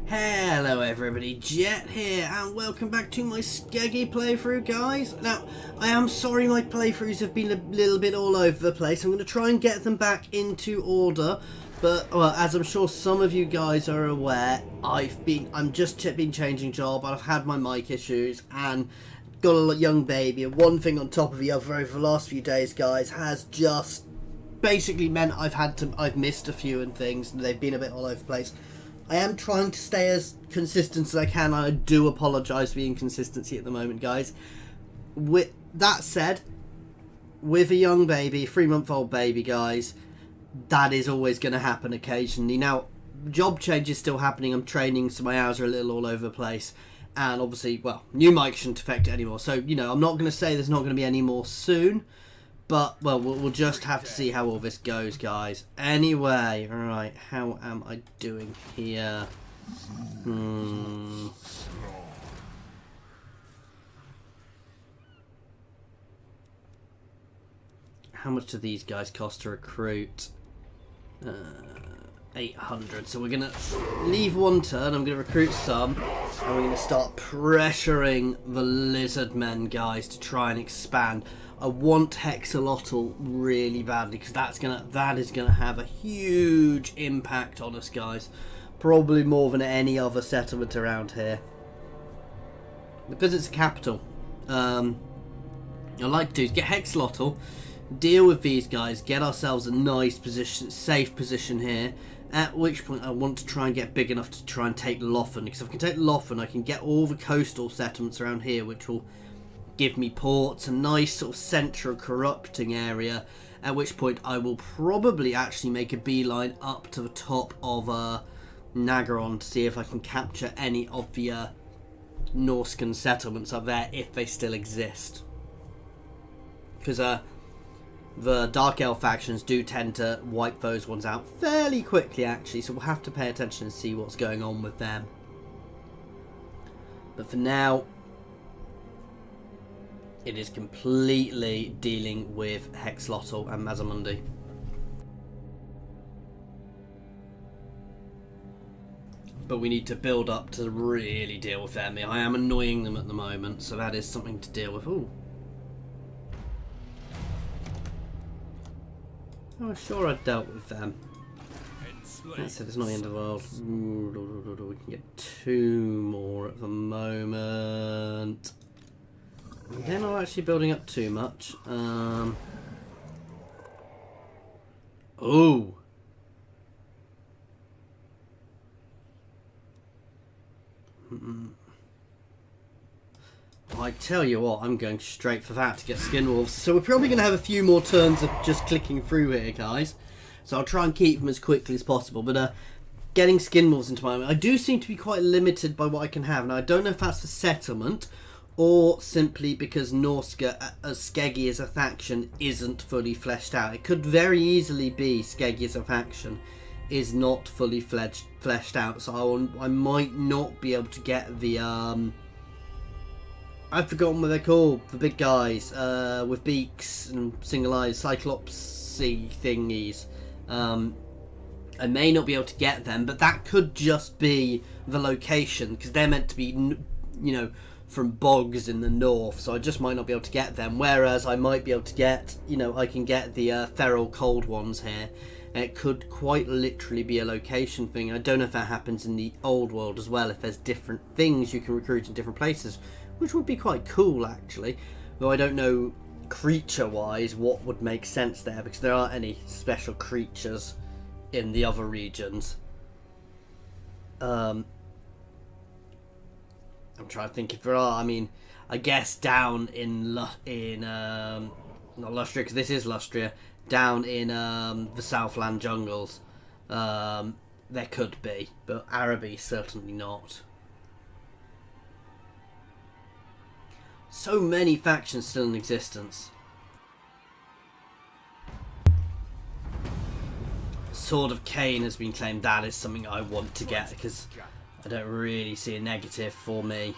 Hello everybody, Jet here, and welcome back to my Skeggi playthrough, guys. Now, I am sorry my playthroughs have been a little bit all over the place. I'm going to try and get them back into order, but, well, as I'm sure some of you guys are aware, I'm just been changing job, and I've had my mic issues, and got a young baby, and one thing on top of the other over the last few days, guys, has just basically meant I've missed a few and things, and they've been a bit all over the place. I am trying to stay as consistent as I can, and I do apologise for the inconsistency at the moment, guys. With that said, with a young baby, 3-month-old baby, guys, that is always going to happen occasionally. Now, job change is still happening. I'm training, so my hours are a little all over the place. And obviously, well, new mic shouldn't affect it anymore. So, you know, I'm not going to say there's not going to be any more soon. But, well, we'll just have to see how all this goes, guys. Anyway, alright, how am I doing here? How much do these guys cost to recruit? 800. So we're going to leave one turn. I'm going to recruit some. And we're going to start pressuring the lizard men, guys, to try and expand. I want Hexalotl really badly because that is gonna have a huge impact on us, guys. Probably more than any other settlement around here. Because it's a capital. I'd like to do is get Hexalotl, deal with these guys, get ourselves a nice position, safe position here. At which point I want to try and get big enough to try and take Loffen. Because if I can take Loffen, I can get all the coastal settlements around here, which will give me ports, a nice sort of central corrupting area, at which point I will probably actually make a beeline up to the top of Nagaron to see if I can capture any of the Norscan settlements up there, if they still exist. Because the Dark Elf factions do tend to wipe those ones out fairly quickly, actually, so we'll have to pay attention and see what's going on with them. But for now, it is completely dealing with Hexalotl and Mazamundi. But we need to build up to really deal with them. I am annoying them at the moment, so that is something to deal with. Ooh. Oh, sure, I dealt with them. That's it, it's not the end of the world. Ooh, we can get 2 more at the moment. They're not actually building up too much. Oh. I tell you what, I'm going straight for that to get skin wolves. So we're probably going to have a few more turns of just clicking through here, guys. So I'll try and keep them as quickly as possible. But getting skin wolves into my... I do seem to be quite limited by what I can have. Now, I don't know if that's the settlement, or simply because Norska, as Skeggi as a faction, isn't fully fleshed out. It could very easily be Skeggi as a faction is not fully fleshed out. So I might not be able to get the... I've forgotten what they're called. The big guys with beaks and single eyes, cyclopsy thingies. I may not be able to get them, but that could just be the location, because they're meant to be, you know, from bogs in the north, so I just might not be able to get them, whereas I might be able to get, you know, I can get the feral cold ones here, and it could quite literally be a location thing. I don't know if that happens in the old world as well, if there's different things you can recruit in different places, which would be quite cool, actually, though I don't know creature-wise what would make sense there, because there aren't any special creatures in the other regions. I'm trying to think if there are. I mean, I guess down in not Lustria, because this is Lustria, down in the Southland jungles, there could be, but Araby certainly not. So many factions still in existence. Sword of Cain has been claimed. That is something I want to get, because I don't really see a negative for me.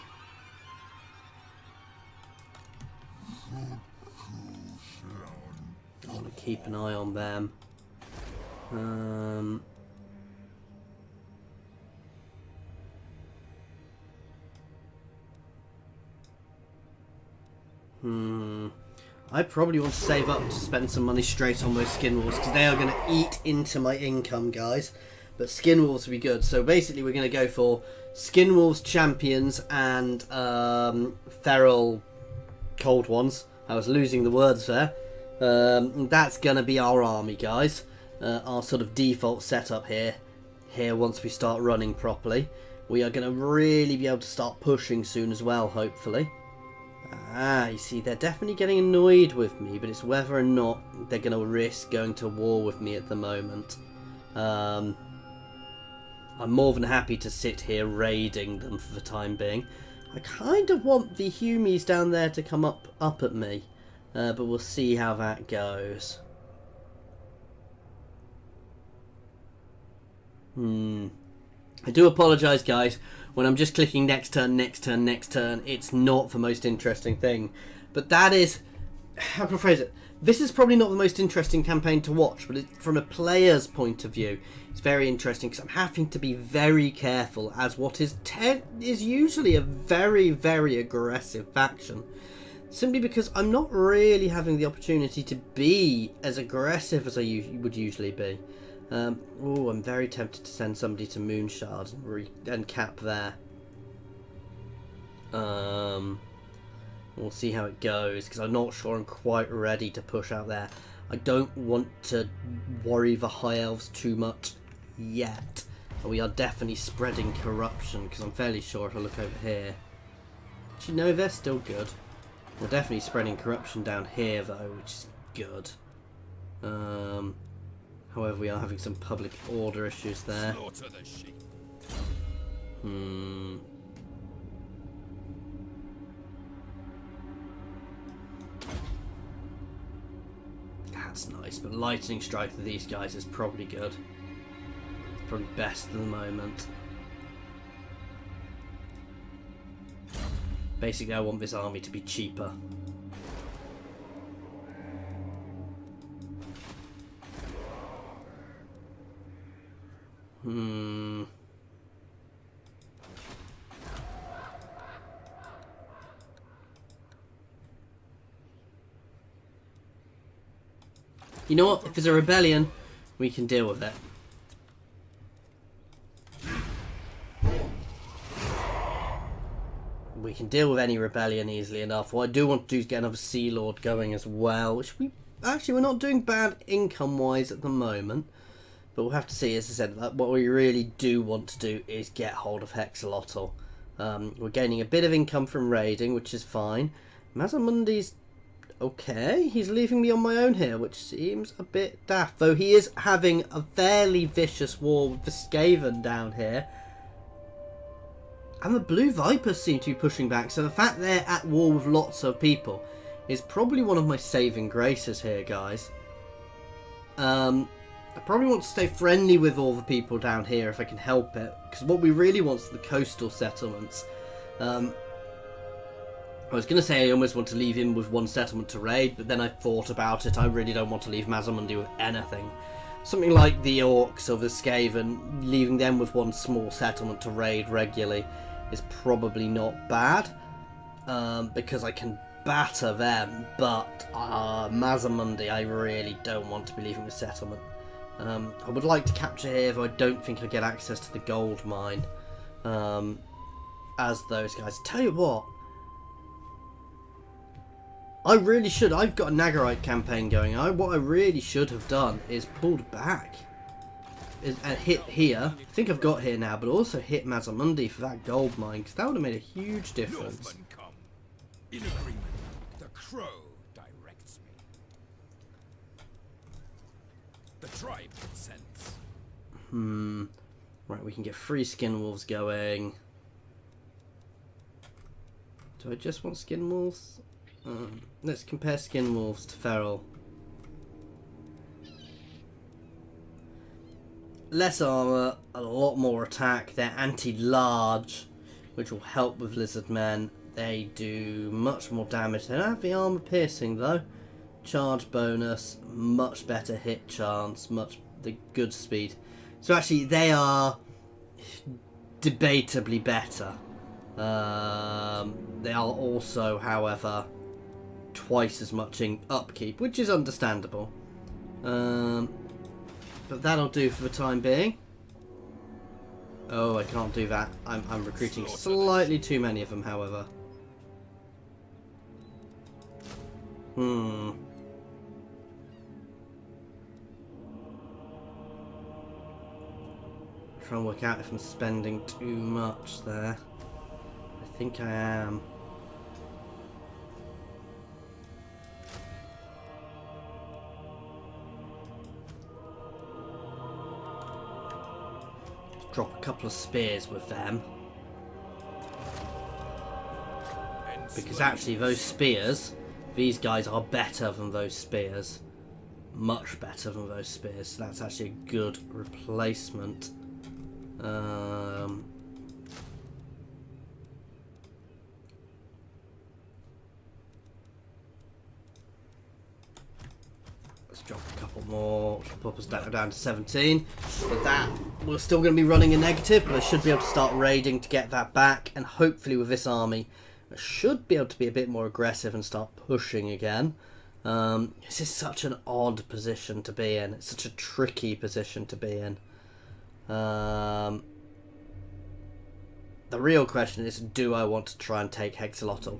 I want to keep an eye on them. I probably want to save up to spend some money straight on those skin wolves, because they are going to eat into my income, guys. But skin wolves will be good. So basically we're going to go for skin wolves champions and feral cold ones. I was losing the words there. That's going to be our army, guys. Our sort of default setup here once we start running properly. We are going to really be able to start pushing soon as well, hopefully. You see, they're definitely getting annoyed with me, but it's whether or not they're going to risk going to war with me at the moment. I'm more than happy to sit here raiding them for the time being. I kind of want the Humies down there to come up at me, but we'll see how that goes. I do apologise, guys. When I'm just clicking next turn, it's not the most interesting thing. But that is... how can I phrase it? This is probably not the most interesting campaign to watch, but from a player's point of view, it's very interesting because I'm having to be very careful as what is usually a very, very aggressive faction. Simply because I'm not really having the opportunity to be as aggressive as I would usually be. Oh, I'm very tempted to send somebody to Moonshard and cap there. We'll see how it goes, because I'm not sure I'm quite ready to push out there. I don't want to worry the High Elves too much yet. We are definitely spreading corruption, because I'm fairly sure if I look over here... actually, no, they're still good. We're definitely spreading corruption down here, though, which is good. However, we are having some public order issues there. That's nice, but lightning strike to these guys is probably good. It's probably best at the moment. Basically, I want this army to be cheaper. You know what? If there's a rebellion, we can deal with it. We can deal with any rebellion easily enough. What I do want to do is get another Sea Lord going as well, which we're not doing bad income-wise at the moment. But we'll have to see, as I said, that what we really do want to do is get hold of Hexalotl. We're gaining a bit of income from raiding, which is fine. Mazamundi's okay. He's leaving me on my own here, which seems a bit daft. Though he is having a fairly vicious war with the Skaven down here. And the Blue Vipers seem to be pushing back. So the fact they're at war with lots of people is probably one of my saving graces here, guys. I probably want to stay friendly with all the people down here if I can help it, because what we really want is the coastal settlements. I was going to say I almost want to leave him with one settlement to raid, but then I thought about it. I really don't want to leave Mazamundi with anything. Something like the Orcs or the Skaven, leaving them with one small settlement to raid regularly is probably not bad, because I can batter them, but Mazamundi I really don't want to be leaving the settlement. I would like to capture here, though I don't think I get access to the gold mine as those guys. Tell you what, I really should. I've got a Nagarite campaign going. What I really should have done is pulled back and hit here. I think I've got here now, but also hit Mazamundi for that gold mine, because that would have made a huge difference. Northmen come. In agreement, the crow directs me. The tribe consents. Right, we can get 3 skin wolves going. Do I just want skin wolves? Let's compare skin wolves to feral. Less armor, a lot more attack. They're anti-large, which will help with lizard men. They do much more damage. They don't have the armor piercing though. Charge bonus, much better hit chance, the good speed. So actually, they are debatably better. They are also, however, twice as much in upkeep, which is understandable. But that'll do for the time being. Oh, I can't do that. I'm recruiting slightly too many of them, however. Try and work out if I'm spending too much there. I think I am. Drop a couple of spears with them. Because actually those spears, these guys are better than those spears. Much better than those spears. So that's actually a good replacement. Let's drop a couple more, which will put us down to 17. But that, we're still going to be running a negative, but I should be able to start raiding to get that back. And hopefully with this army, I should be able to be a bit more aggressive and start pushing again. This is such an odd position to be in. It's such a tricky position to be in. The real question is, do I want to try and take Hexalotl?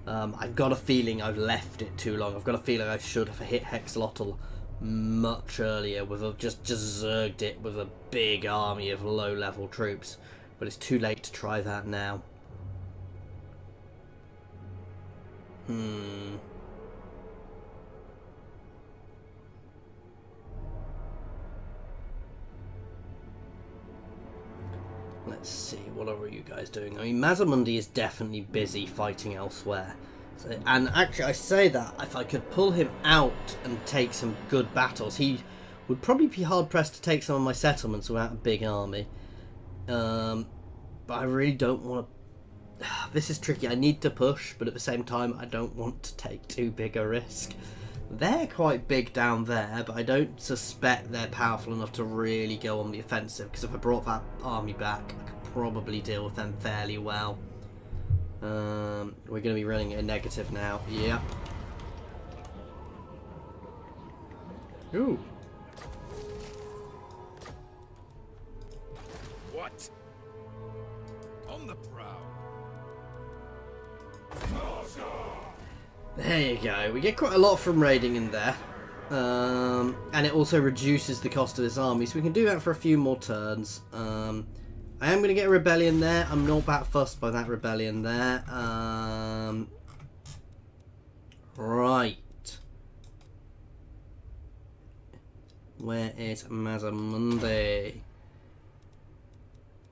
I've got a feeling I've left it too long. I've got a feeling I should have hit Hexalotl much earlier, with just zerged it with a big army of low-level troops. But it's too late to try that now. Let's see, what are you guys doing? I mean, Mazamundi is definitely busy fighting elsewhere. So, and actually, I say that, if I could pull him out and take some good battles, he would probably be hard-pressed to take some of my settlements without a big army. But I really don't want to... This is tricky. I need to push, but at the same time, I don't want to take too big a risk. They're quite big down there, but I don't suspect they're powerful enough to really go on the offensive, because if I brought that army back, I could probably deal with them fairly well. We're going to be running a negative now. Yep. Ooh. What? On the prowl. There you go. We get quite a lot from raiding in there. And it also reduces the cost of this army, so we can do that for a few more turns. I am going to get a rebellion there. I'm not that fussed by that rebellion there. Right. Where is Mazamundi?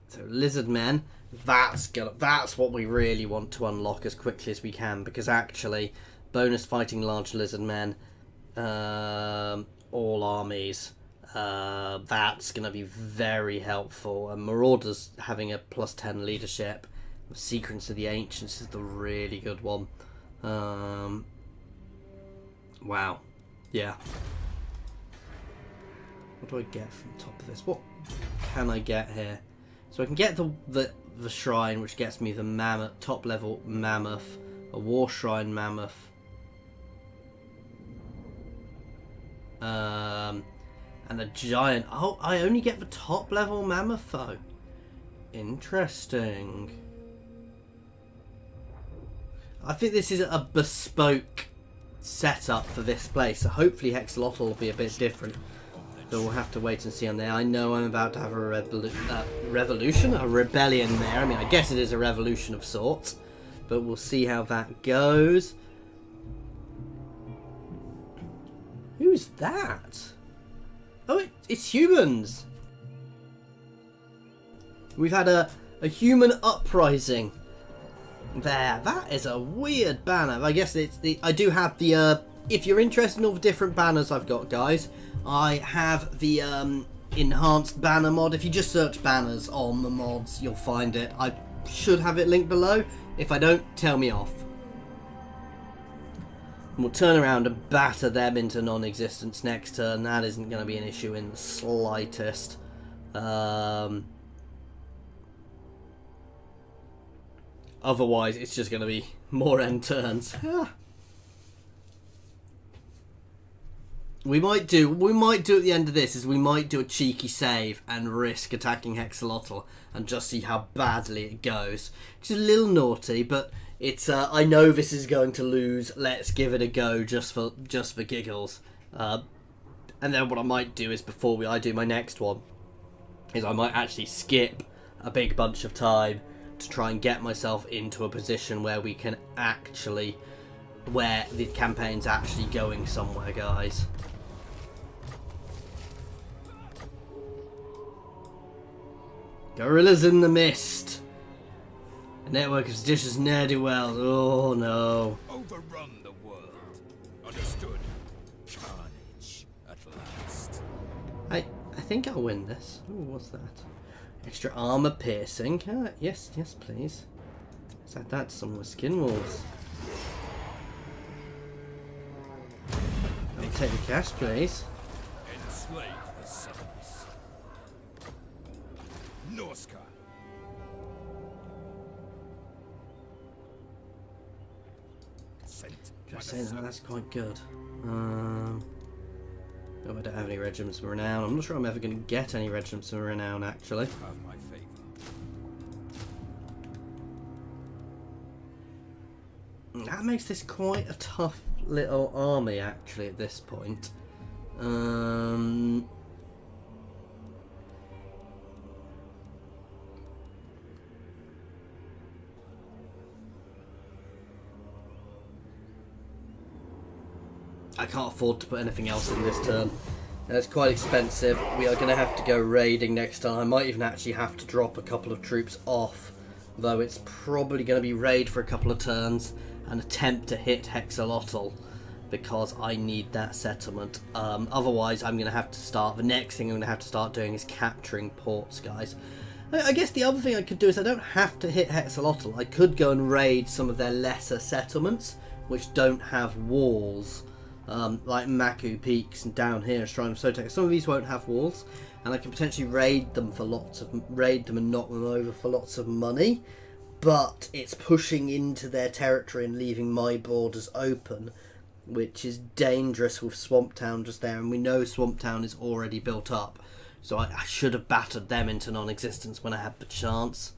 So lizard men. That's what we really want to unlock as quickly as we can, because actually, bonus fighting large lizard men, all armies. That's going to be very helpful. And Marauders having a +10 leadership. Secrets of the Ancients is the really good one. Wow. Yeah. What do I get from the top of this? What can I get here? So I can get the shrine, which gets me the mammoth, top level mammoth, a war shrine mammoth. And a giant... Oh, I only get the top level mammoth though. Interesting. I think this is a bespoke setup for this place, so hopefully Hexalotl will be a bit different. So we'll have to wait and see on there. I know I'm about to have a revolution, a rebellion there. I mean, I guess it is a revolution of sorts, but we'll see how that goes. Who's that? Oh, it's humans. We've had a human uprising there. That is a weird banner. I guess it's the... I do have the... if you're interested in all the different banners I've got, guys, I have the enhanced banner mod. If you just search banners on the mods, you'll find it. I should have it linked below. If I don't, tell me off. And we'll turn around and batter them into non-existence next turn. That isn't going to be an issue in the slightest. Otherwise, it's just going to be more end turns. We might do at the end of this is we might do a cheeky save and risk attacking Hexalotl and just see how badly it goes. Which is a little naughty, but it's I know this is going to lose. Let's give it a go just for giggles. And then what I might do is before I do my next one is I might actually skip a big bunch of time to try and get myself into a position where we can actually where the campaign's actually going somewhere, guys. Gorillas in the mist. A network of seditious ne'er-do-wells. Oh no. Overrun the world. Understood. Carnage at last. I think I'll win this. Oh, what's that? Extra armor piercing. Yes, please. Let's add that to some of my skin walls. I'll take the cash, please. Enslave the summers. Norska. Just saying that's quite good. Oh, I don't have any regiments of renown. I'm not sure I'm ever going to get any regiments of renown, actually. Have my favor. That makes this quite a tough little army, actually, at this point. I can't afford to put anything else in this turn. It's quite expensive. We are going to have to go raiding next time. I might even actually have to drop a couple of troops off, though it's probably going to be raid for a couple of turns and attempt to hit Hexalotl because I need that settlement. Otherwise, I'm going to have to start. The next thing I'm going to have to start doing is capturing ports, guys. I guess the other thing I could do is I don't have to hit Hexalotl. I could go and raid some of their lesser settlements, which don't have walls. Like Maku Peaks and down here, Shrine of Sotek. Some of these won't have walls, and I can potentially raid them and knock them over for lots of money. But it's pushing into their territory and leaving my borders open, which is dangerous with Swamp Town just there. And we know Swamp Town is already built up, so I should have battered them into non-existence when I had the chance.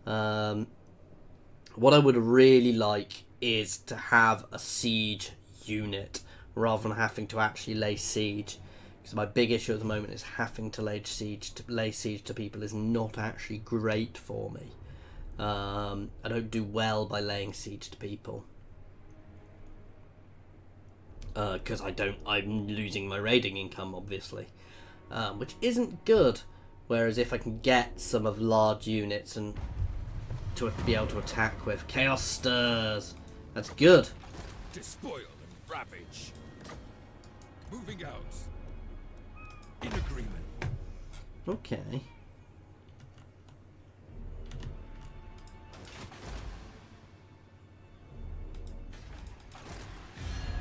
What I would really like is to have a siege unit rather than having to actually lay siege, because my big issue at the moment is having to lay siege to people is not actually great for me. I don't do well by laying siege to people because I'm losing my raiding income, obviously, which isn't good. Whereas if I can get some of large units and to be able to attack with Chaos Stirs, that's good. Despoil and ravage. Moving out. In agreement. Okay.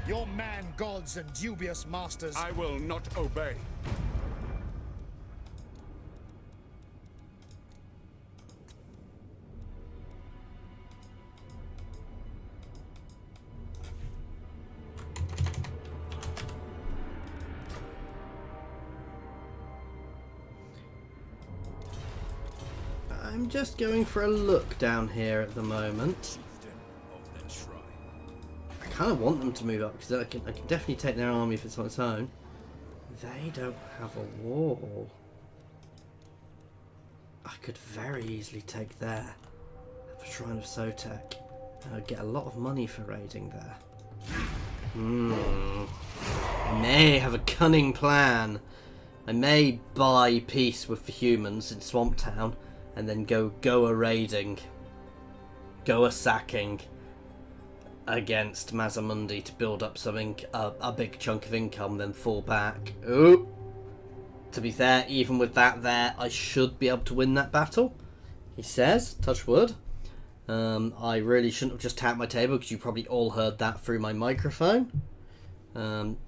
Your man gods and dubious masters. I will not obey. I'm just going for a look down here at the moment. I kind of want them to move up because I can definitely take their army if it's on its own. They don't have a wall. I could very easily take there. Have a Shrine of Sotek. And I'd get a lot of money for raiding there. I may have a cunning plan. I may buy peace with the humans in Swamp Town and then go a raiding, go a sacking against Mazamundi to build up something, a big chunk of income, then fall back. Ooh. To be fair, even with that there, I should be able to win that battle, he says, touch wood. I really shouldn't have just tapped my table because you probably all heard that through my microphone.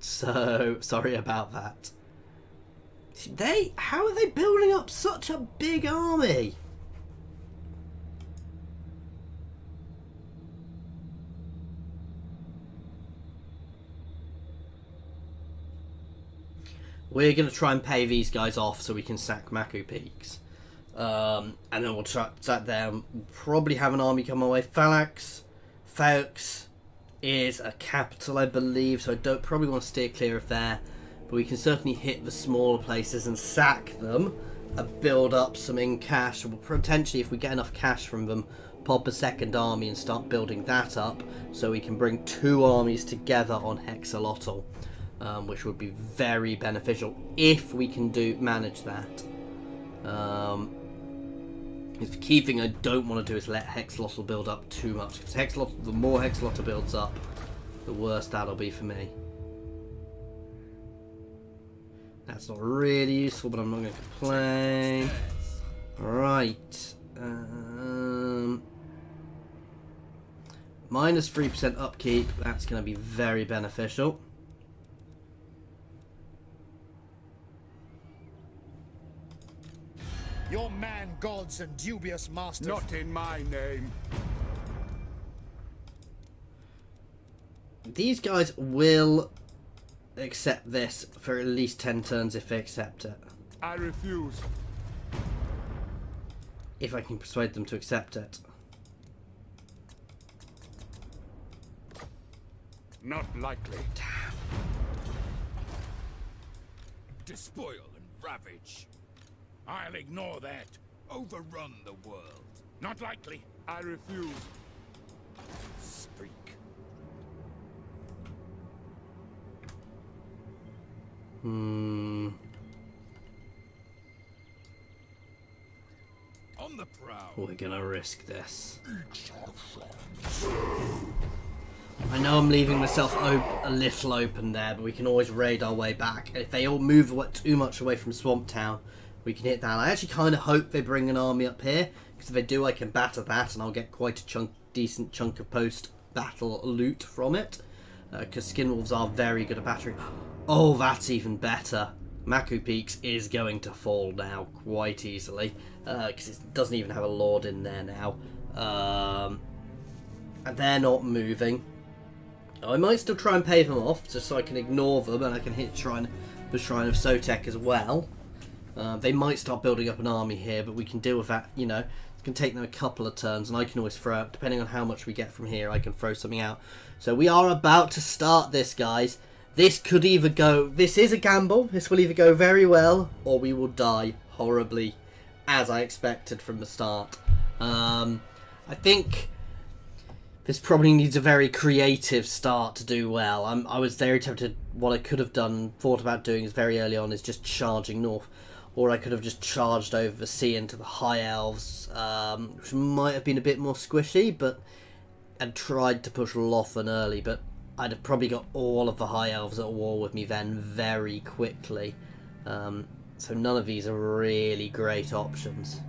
So, sorry about that. How are they building up such a big army? We're going to try and pay these guys off so we can sack Maku Peaks. And then we'll try sat there. We'll probably have an army come away. Faulx is a capital, I believe, so I don't probably want to steer clear of there. But we can certainly hit the smaller places and sack them and build up some in cash. We'll potentially, if we get enough cash from them, pop a second army and start building that up so we can bring 2 armies together on Hexalotl, which would be very beneficial if we can manage that. The key thing I don't want to do is let Hexalotl build up too much. Because the more Hexalotl builds up, the worse that'll be for me. That's not really useful, but I'm not going to complain. Right. Minus 3% upkeep. That's going to be very beneficial. Your man gods and dubious masters. Not in my name. These guys will accept this for at least 10 turns if they accept it. I refuse. If I can persuade them to accept it. Not likely. Despoil and ravage. I'll ignore that. Overrun the world. Not likely. I refuse. Speak. Hmm. On the prowl. We're gonna risk this. I know I'm leaving myself a little open there, but we can always raid our way back. If they all move too much away from Swamp Town, we can hit that. I actually kind of hope they bring an army up here, because if they do, I can batter that, and I'll get quite a decent chunk of post-battle loot from it. Because Skinwolves are very good at battering. Oh, that's even better. Maku Peaks is going to fall now quite easily, because it doesn't even have a lord in there now. And they're not moving. I might still try and pay them off, just so I can ignore them, and I can hit the Shrine of Sotek as well. They might start building up an army here, but we can deal with that, you know. It's going to take them a couple of turns, and I can always throw out, depending on how much we get from here, I can throw something out. So we are about to start this, guys. This could either go... This is a gamble. This will either go very well, or we will die horribly, as I expected from the start. I think... This probably needs a very creative start to do well. I was very tempted. What I could have done, thought about doing is very early on, is just charging north. Or I could have just charged over the sea into the High Elves, which might have been a bit more squishy, but and tried to push Lothan early, but I'd have probably got all of the High Elves at war with me then very quickly. So none of these are really great options.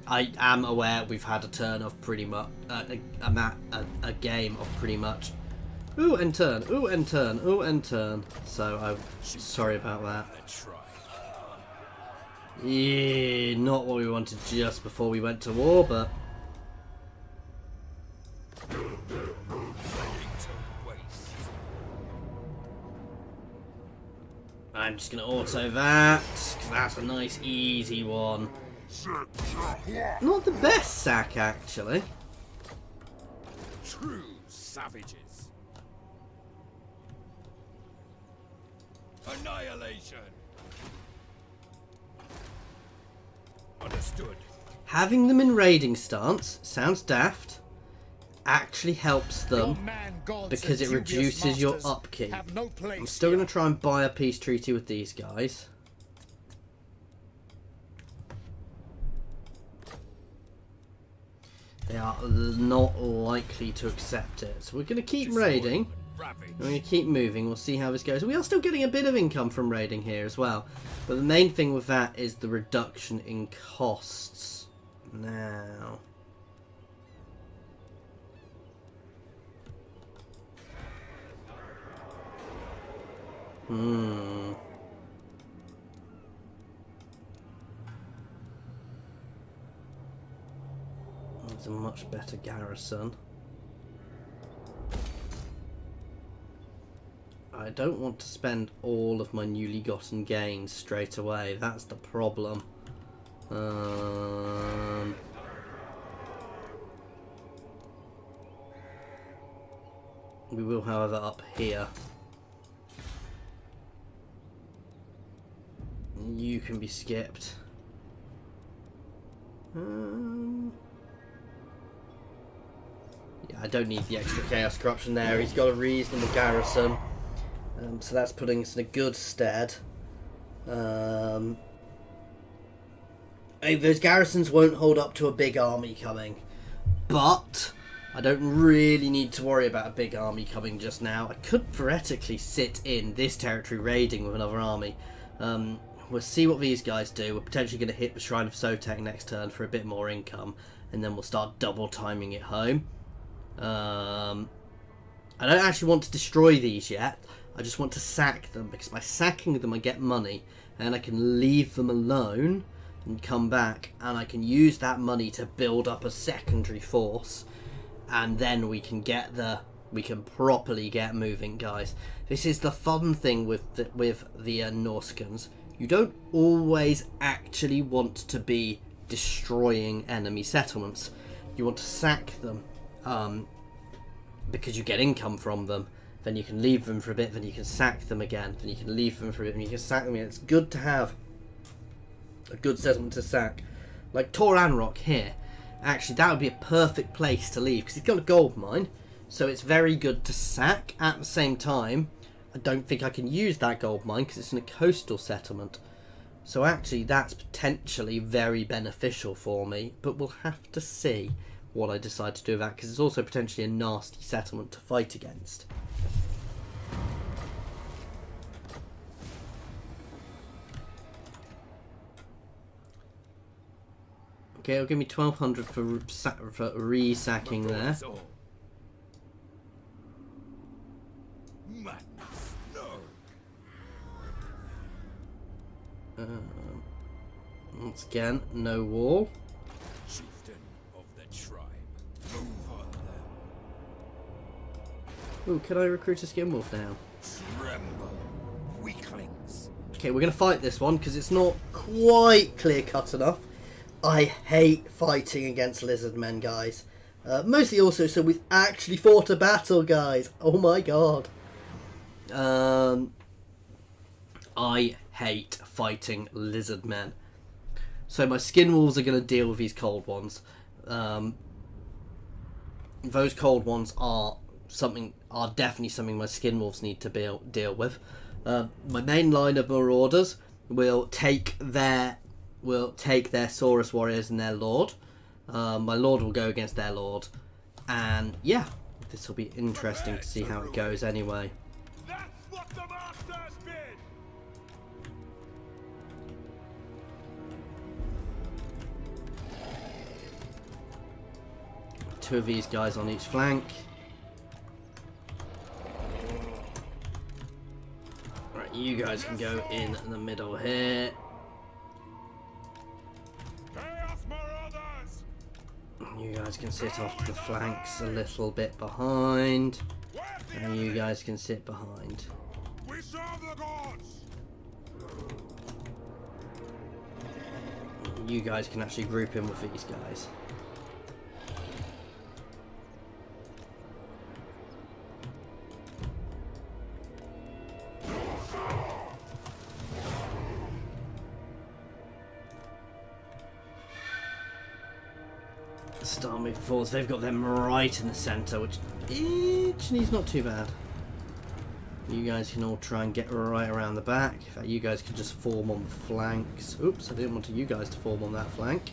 I am aware we've had a turn of pretty much a game of pretty much ooh and turn, ooh and turn, ooh and turn. So I'm sorry about that. Yeah, not what we wanted just before we went to war, but I'm just gonna auto that, 'cause that's a nice easy one. Not the best sack, actually. True savages. Annihilation. Understood. Having them in raiding stance sounds daft. Actually helps them because it reduces your upkeep. I'm still going to try and buy a peace treaty with these guys. They are not likely to accept it. So we're going to keep raiding. We're going to keep moving. We'll see how this goes. We are still getting a bit of income from raiding here as well. But the main thing with that is the reduction in costs. Now... It's a much better garrison. I I don't want to spend all of my newly gotten gains straight away. That's the problem. We will, however, up here. You can be skipped. Yeah, I don't need the extra chaos corruption there. He's got a reasonable garrison, so that's putting us in a good stead. Those garrisons won't hold up to a big army coming, but I don't really need to worry about a big army coming just now. I could theoretically sit in this territory raiding with another army. We'll see what these guys do. We're potentially going to hit the Shrine of Sotek next turn for a bit more income, and then we'll start double timing it home. I don't actually want to destroy these yet. I just want to sack them, because by sacking them I get money, and I can leave them alone and come back, and I can use that money to build up a secondary force, and then we can properly get moving, guys. This is the fun thing with the Norskans. You don't always actually want to be destroying enemy settlements. You want to sack them, because you get income from them. Then you can leave them for a bit, then you can sack them again, then you can leave them for a bit, and you can sack them again. It's good to have a good settlement to sack. Like Tor Anrock here. Actually, that would be a perfect place to leave, because it's got a gold mine, so it's very good to sack. At the same time, I don't think I can use that gold mine because it's in a coastal settlement. So actually, that's potentially very beneficial for me, but we'll have to see what I decide to do with that, because it's also potentially a nasty settlement to fight against. Okay, it'll give me 1200 for re-sacking there. Once again, no wall. Chieftain of the tribe, move on them. Ooh, can I recruit a skin wolf now? Tremble, weaklings. Okay, we're going to fight this one because it's not quite clear-cut enough. I hate fighting against lizard men, guys. Mostly also so we've actually fought a battle, guys. Oh my god. I hate fighting lizard men. So my skin wolves are going to deal with these cold ones. Those cold ones are definitely something my skin wolves need to deal with. My main line of marauders will take their Saurus warriors and their lord. My lord will go against their lord, and yeah, this will be interesting to see how it goes anyway. That's what the masters bid. Two of these guys on each flank. Right, you guys can go in the middle here. You guys can sit off the flanks a little bit behind, and you guys can sit behind. We serve the gods. You guys can actually group in with these guys. Start moving forwards. They've got them right in the centre, which actually is not too bad. You guys can all try and get right around the back. In fact, you guys can just form on the flanks. Oops, I didn't want you guys to form on that flank.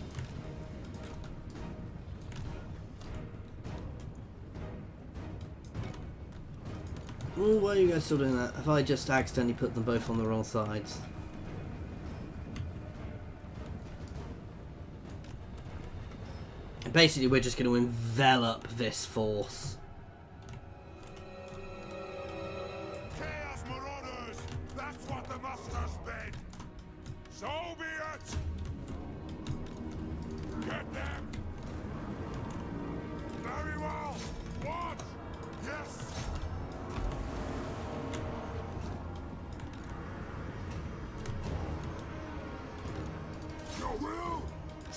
Oh, why are you guys still doing that? Have I just accidentally put them both on the wrong sides? Basically, we're just going to envelop this force. Chaos marauders. That's what the masters bid. So be it. Get them. Very well. What? Yes.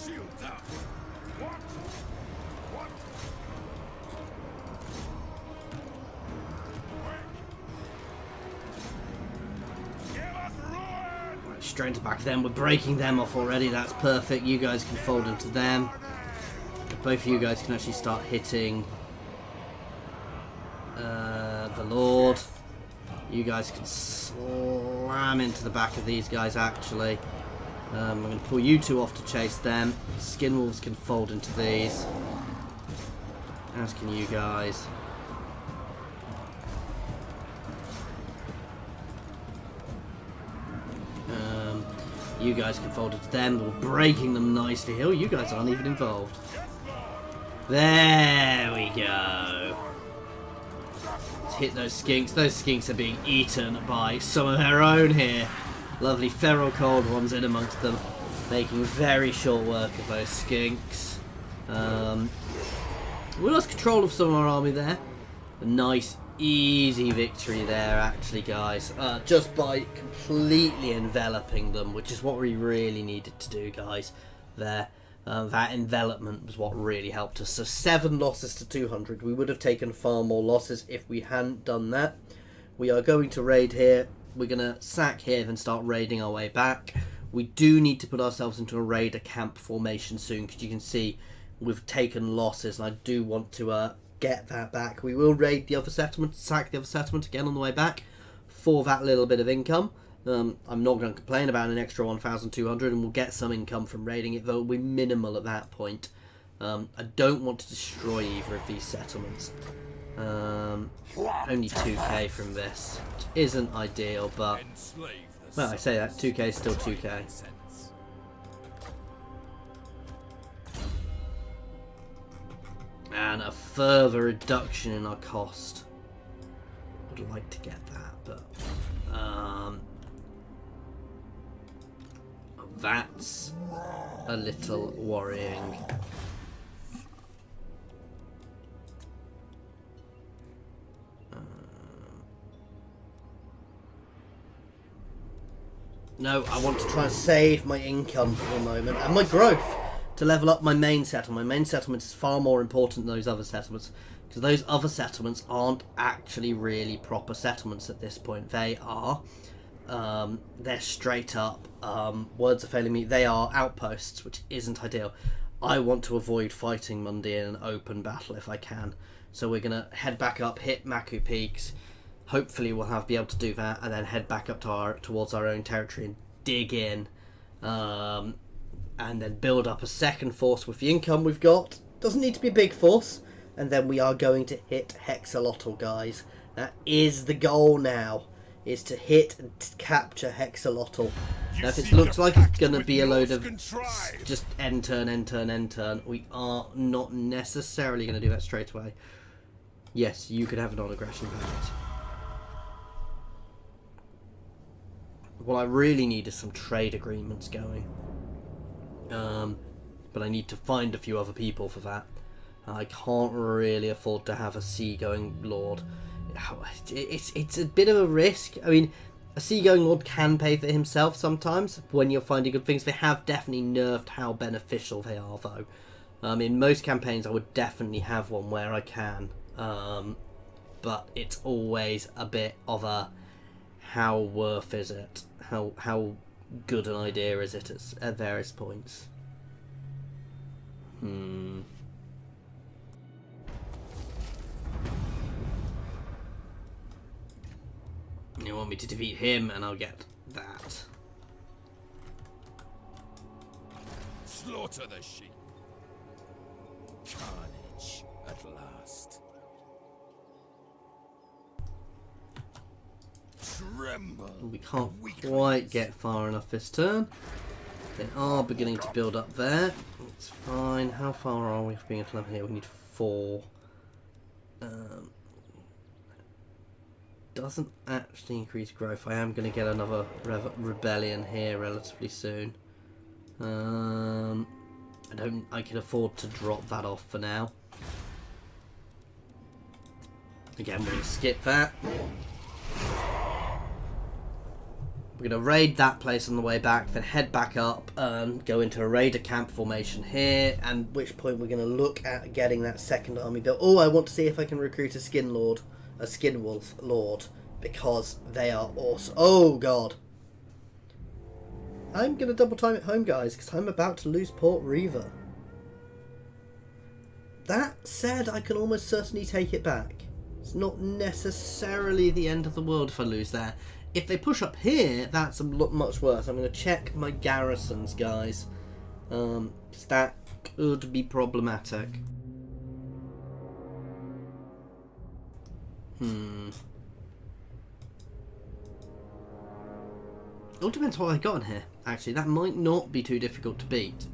Shields up. What? What? Quick! Give us ruin! Right, straight to back them. We're breaking them off already. That's perfect. You guys can fold into them. Both of you guys can actually start hitting the Lord. You guys can slam into the back of these guys, actually. I'm going to pull you two off to chase them. Skin Wolves can fold into these. As can you guys. You guys can fold into them. We're breaking them nicely. Oh, you guys aren't even involved. There we go. Let's hit those skinks. Those skinks are being eaten by some of their own here. Lovely feral cold ones in amongst them, making very short work of those skinks. We lost control of some of our army there. A nice, easy victory there, actually, guys. Just by completely enveloping them, which is what we really needed to do, guys. There. That envelopment was what really helped us. So 7 losses to 200. We would have taken far more losses if we hadn't done that. We are going to raid here. We're going to sack here and start raiding our way back. We do need to put ourselves into a raider camp formation soon, because you can see we've taken losses, and I do want to get that back. We will raid the other settlement, sack the other settlement again on the way back for that little bit of income. I'm not going to complain about an extra 1,200, and we'll get some income from raiding it, though it'll be minimal at that point. I don't want to destroy either of these settlements. Only 2k from this, which isn't ideal, but, well, I say that, 2k is still 2k. And a further reduction in our cost. Would like to get that, but that's a little worrying. No, I want to try and save my income for the moment and my growth to level up my main settlement. My main settlement is far more important than those other settlements, because those other settlements aren't actually really proper settlements at this point. They are, they're straight up, words are failing me, they are outposts, which isn't ideal. I want to avoid fighting Monday in an open battle if I can. So we're going to head back up, hit Maku Peaks. Hopefully we'll be able to do that, and then head back up to towards our own territory and dig in. And then build up a second force with the income we've got. Doesn't need to be a big force. And then we are going to hit Hexalotl, guys. That is the goal now, is to hit and capture Hexalotl. Now if it looks like it's going to be a load of just end turn, end turn, end turn, we are not necessarily going to do that straight away. Yes, you could have a non-aggression pact. What I really need is some trade agreements going. But I need to find a few other people for that. I can't really afford to have a seagoing lord. It's a bit of a risk. I mean, a seagoing lord can pay for himself sometimes when you're finding good things. They have definitely nerfed how beneficial they are, though. In most campaigns, I would definitely have one where I can. But it's always a bit of a, how worth is it? How good an idea is it at various points? You want me to defeat him and I'll get that. Slaughter the sheep. Carnage at last. Tremble. We can't quite get far enough this turn. They are beginning to build up there. It's fine. How far are we from being at 11 here? We need 4. Doesn't actually increase growth. I am going to get another rebellion here relatively soon. I can afford to drop that off for now. Again, we're going to skip that. We're going to raid that place on the way back, then head back up and go into a raider camp formation here, and at which point we're going to look at getting that second army built. Oh, I want to see if I can recruit a skin wolf lord, because they are awesome. Oh, God. I'm going to double time at home, guys, because I'm about to lose Port Reaver. That said, I can almost certainly take it back. It's not necessarily the end of the world if I lose there. If they push up here, that's a lot much worse. I'm going to check my garrisons, guys. 'Cause that could be problematic. It all depends what I got in here. Actually, that might not be too difficult to beat.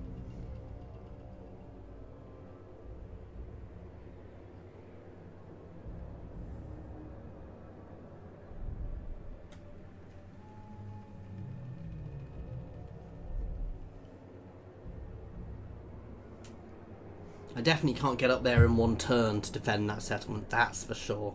I definitely can't get up there in one turn to defend that settlement, that's for sure.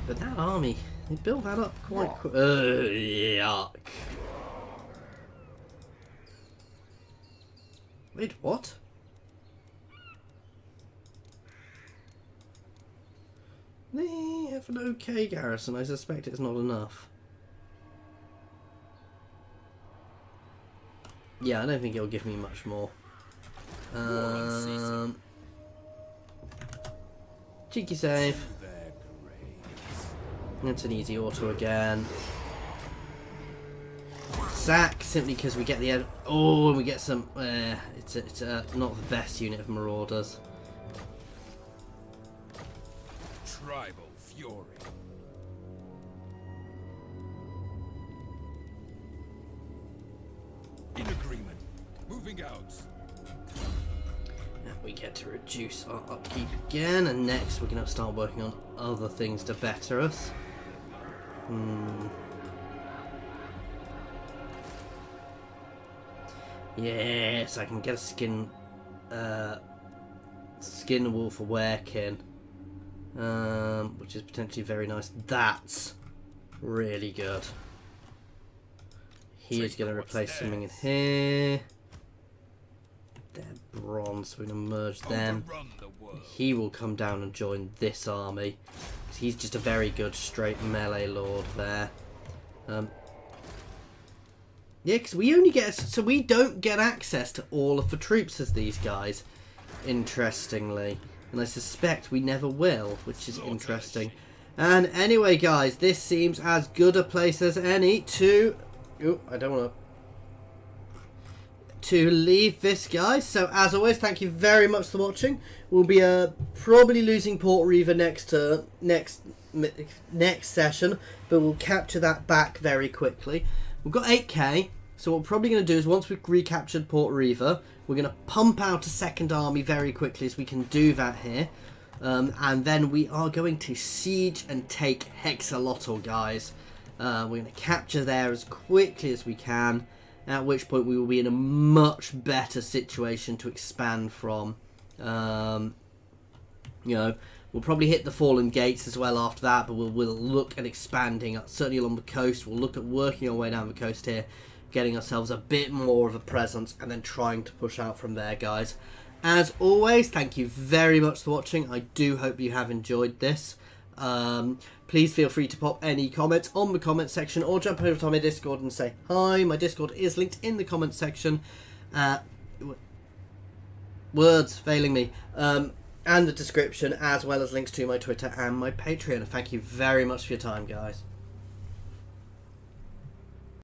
But that army, they built that up quite quick. Yuck. Wait, what? They have an okay garrison. I suspect it's not enough. Yeah, I don't think it'll give me much more. Cheeky save. That's an easy auto again. Sack, simply because we get the... Oh, and we get some... it's not the best unit of marauders. Tribal fury. In agreement. Moving out. We get to reduce our upkeep again, and next we're going to start working on other things to better us. Yes, I can get a skin wool for Werkin, which is potentially very nice. That's really good. He is going to replace something in here. They're bronze, so we're going to merge them. He will come down and join this army. He's just a very good straight melee lord there. Yeah, because we only get... So we don't get access to all of the troops as these guys, interestingly. And I suspect we never will, which is interesting. And anyway, guys, this seems as good a place as any to... Oh, I don't want to leave this, guys. So as always, thank you very much for watching. We'll be probably losing Port Reaver next session, but we'll capture that back very quickly. We've got 8k, so what we're probably going to do is once we've recaptured Port Reaver, we're going to pump out a second army very quickly, as we can do that here. And then we are going to siege and take Hexalotl, guys. We're going to capture there as quickly as we can, at which point we will be in a much better situation to expand from. You know, we'll probably hit the Fallen Gates as well after that, but we'll look at expanding, certainly along the coast. We'll look at working our way down the coast here, getting ourselves a bit more of a presence, and then trying to push out from there, guys. As always, thank you very much for watching. I do hope you have enjoyed this. Please feel free to pop any comments on the comment section, or jump over to my Discord and say hi. My Discord is linked in the comment section. Words failing me. And the description, as well as links to my Twitter and my Patreon. Thank you very much for your time, guys.